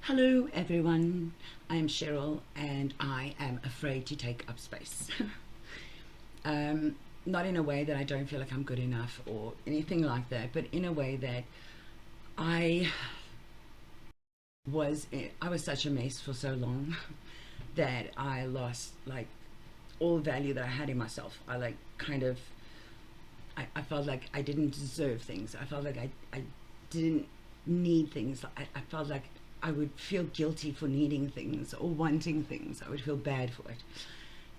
Hello everyone, I'm Cheryl and I am afraid to take up space. Not in a way that I don't feel like I'm good enough or anything like that, but in a way that I I was such a mess for so long that I lost like all value that I had in myself. I felt like I didn't deserve things. I felt like I didn't need things. I felt like I would feel guilty for needing things or wanting things. I would feel bad for it.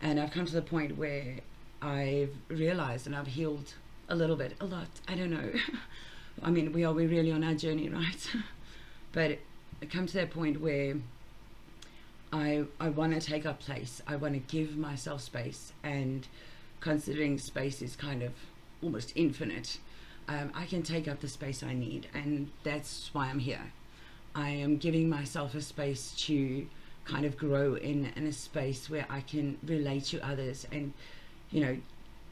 And I've come to the point where I've realized and I've healed a little bit, a lot. I don't know. I mean, we're really on our journey, right? But I come to that point where I want to take up place. I want to give myself space, and considering space is kind of almost infinite, I can take up the space I need, and that's why I'm here. I am giving myself a space to kind of grow in a space where I can relate to others and, you know,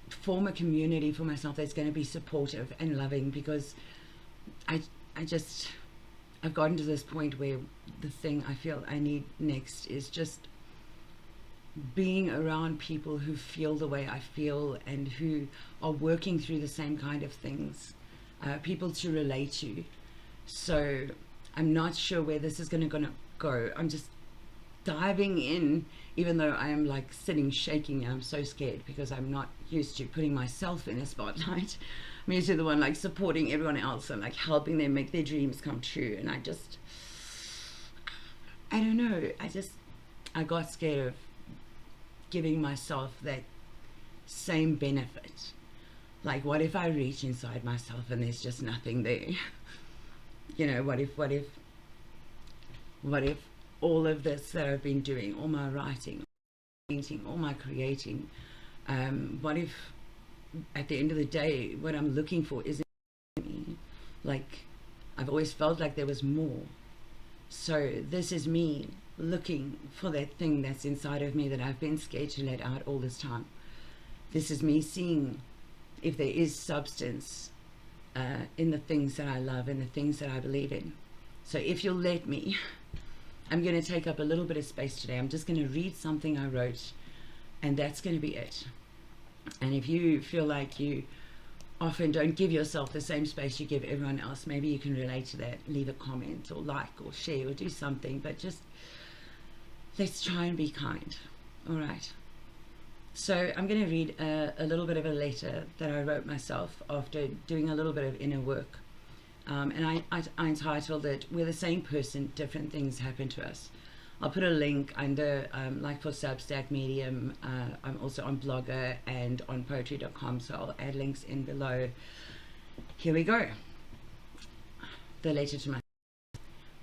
form a community for myself that's going to be supportive and loving, because I just I've gotten to this point where the thing I feel I need next is just being around people who feel the way I feel and who are working through the same kind of things, people to relate to. So I'm not sure where this is going to go. I'm just diving in, even though I am like sitting shaking and I'm so scared because I'm not used to putting myself in a spotlight. I'm used to the one like supporting everyone else and like helping them make their dreams come true. And I don't know, I got scared of giving myself that same benefit. Like, what if I reach inside myself and there's just nothing there? You know, what if all of this that I've been doing, all my writing, painting, all my creating, what if at the end of the day what I'm looking for isn't me? Like, I've always felt like there was more. So this is me looking for that thing that's inside of me that I've been scared to let out all this time. This is me seeing if there is substance in the things that I love and the things that I believe in. So if you'll let me, I'm going to take up a little bit of space today. I'm just going to read something I wrote, and that's going to be it. And if you feel like you often don't give yourself the same space you give everyone else, maybe you can relate to that. Leave a comment or like or share or do something, but just let's try and be kind. All right. So I'm going to read a little bit of a letter that I wrote myself after doing a little bit of inner work. And I entitled it, "We're the Same Person, Different Things Happen to Us." I'll put a link under, like for Substack, Medium. I'm also on Blogger and on poetry.com, so I'll add links in below. Here we go. The letter to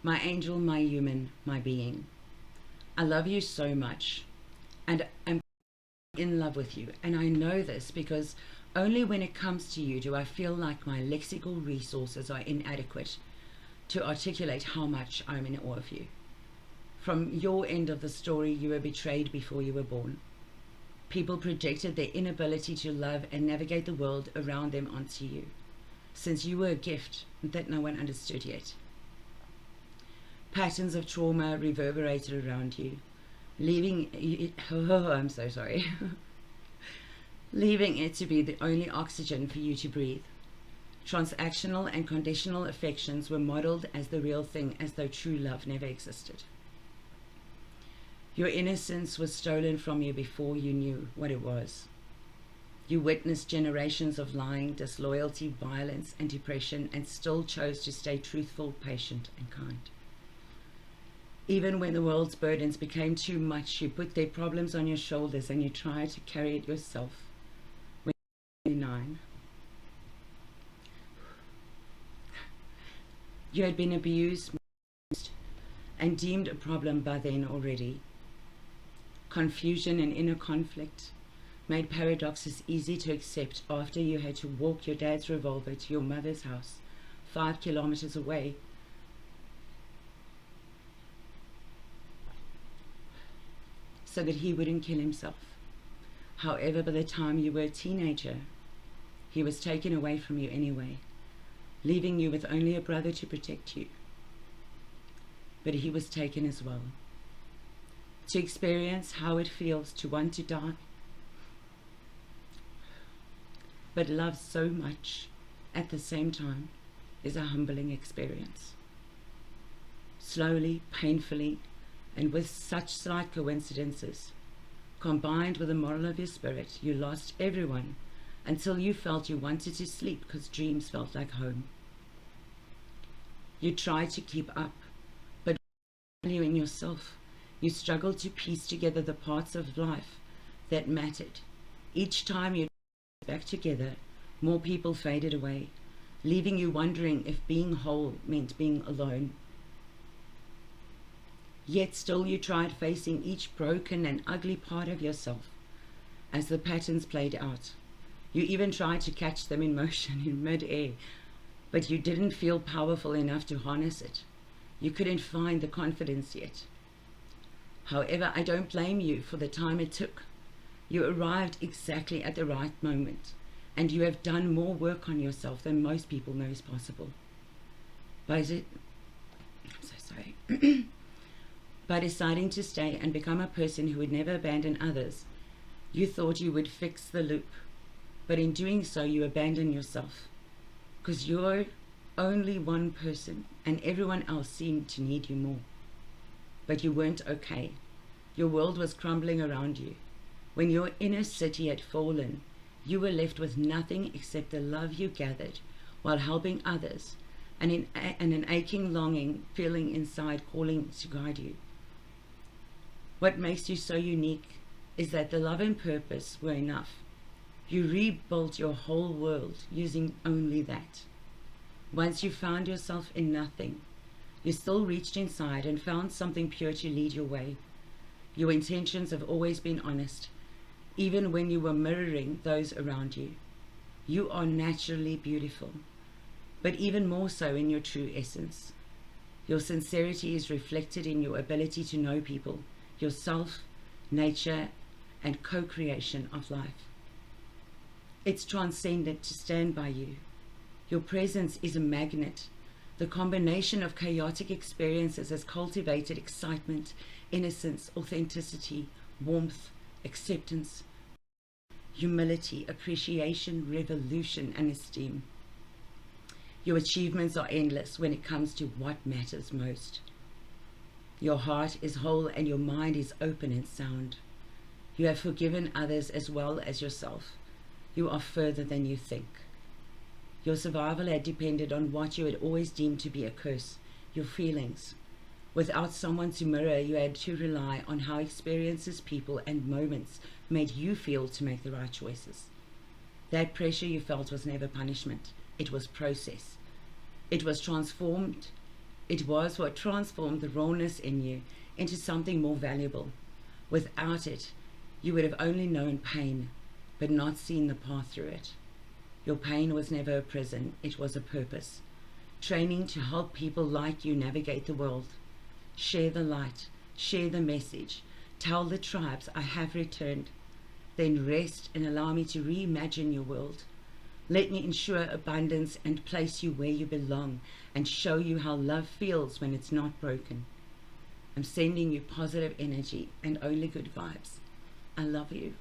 my angel, my human, my being. I love you so much, and I'm in love with you. And I know this because only when it comes to you do I feel like my lexical resources are inadequate to articulate how much I'm in awe of you. From your end of the story, you were betrayed before you were born. People projected their inability to love and navigate the world around them onto you, since you were a gift that no one understood yet. Patterns of trauma reverberated around you, leaving it, oh, I'm so sorry, leaving it to be the only oxygen for you to breathe. Transactional and conditional affections were modeled as the real thing, as though true love never existed. Your innocence was stolen from you before you knew what it was. You witnessed generations of lying, disloyalty, violence, and depression, and still chose to stay truthful, patient, and kind. Even when the world's burdens became too much, you put their problems on your shoulders and you tried to carry it yourself. When you were 9, you had been abused and deemed a problem by then already. Confusion and inner conflict made paradoxes easy to accept after you had to walk your dad's revolver to your mother's house, 5 kilometers away, so that he wouldn't kill himself. However, by the time you were a teenager, he was taken away from you anyway, leaving you with only a brother to protect you. but he was taken as well. To experience how it feels to want to die, but love so much at the same time, is a humbling experience. Slowly, painfully, and with such slight coincidences, combined with the moral of your spirit, you lost everyone until you felt you wanted to sleep because dreams felt like home. You tried to keep up, but value in yourself, you struggled to piece together the parts of life that mattered. Each time you back together, more people faded away, leaving you wondering if being whole meant being alone. Yet still you tried facing each broken and ugly part of yourself as the patterns played out. You even tried to catch them in motion in mid-air, but you didn't feel powerful enough to harness it. You couldn't find the confidence yet. However, I don't blame you for the time it took. You arrived exactly at the right moment, and you have done more work on yourself than most people know is possible. By deciding to stay and become a person who would never abandon others, you thought you would fix the loop. But in doing so, you abandon yourself, because you're only one person and everyone else seemed to need you more. But you weren't okay. Your world was crumbling around you. When your inner city had fallen, you were left with nothing except the love you gathered while helping others, and an aching longing feeling inside calling to guide you. What makes you so unique is that the love and purpose were enough. You rebuilt your whole world using only that. Once you found yourself in nothing, you still reached inside and found something pure to lead your way. Your intentions have always been honest, even when you were mirroring those around you. You are naturally beautiful, but even more so in your true essence. Your sincerity is reflected in your ability to know people, yourself, nature, and co-creation of life. It's transcendent to stand by you. Your presence is a magnet. The combination of chaotic experiences has cultivated excitement, innocence, authenticity, warmth, acceptance, humility, appreciation, revolution, and esteem. Your achievements are endless when it comes to what matters most. Your heart is whole and your mind is open and sound. You have forgiven others as well as yourself. You are further than you think. Your survival had depended on what you had always deemed to be a curse, your feelings. Without someone to mirror, you had to rely on how experiences, people, and moments made you feel to make the right choices. That pressure you felt was never punishment. It was process. It was what transformed the rawness in you into something more valuable. Without it, you would have only known pain, but not seen the path through it. Your pain was never a prison, it was a purpose. Training to help people like you navigate the world. Share the light, share the message, tell the tribes I have returned. Then rest and allow me to reimagine your world. Let me ensure abundance and place you where you belong and show you how love feels when it's not broken. I'm sending you positive energy and only good vibes. I love you.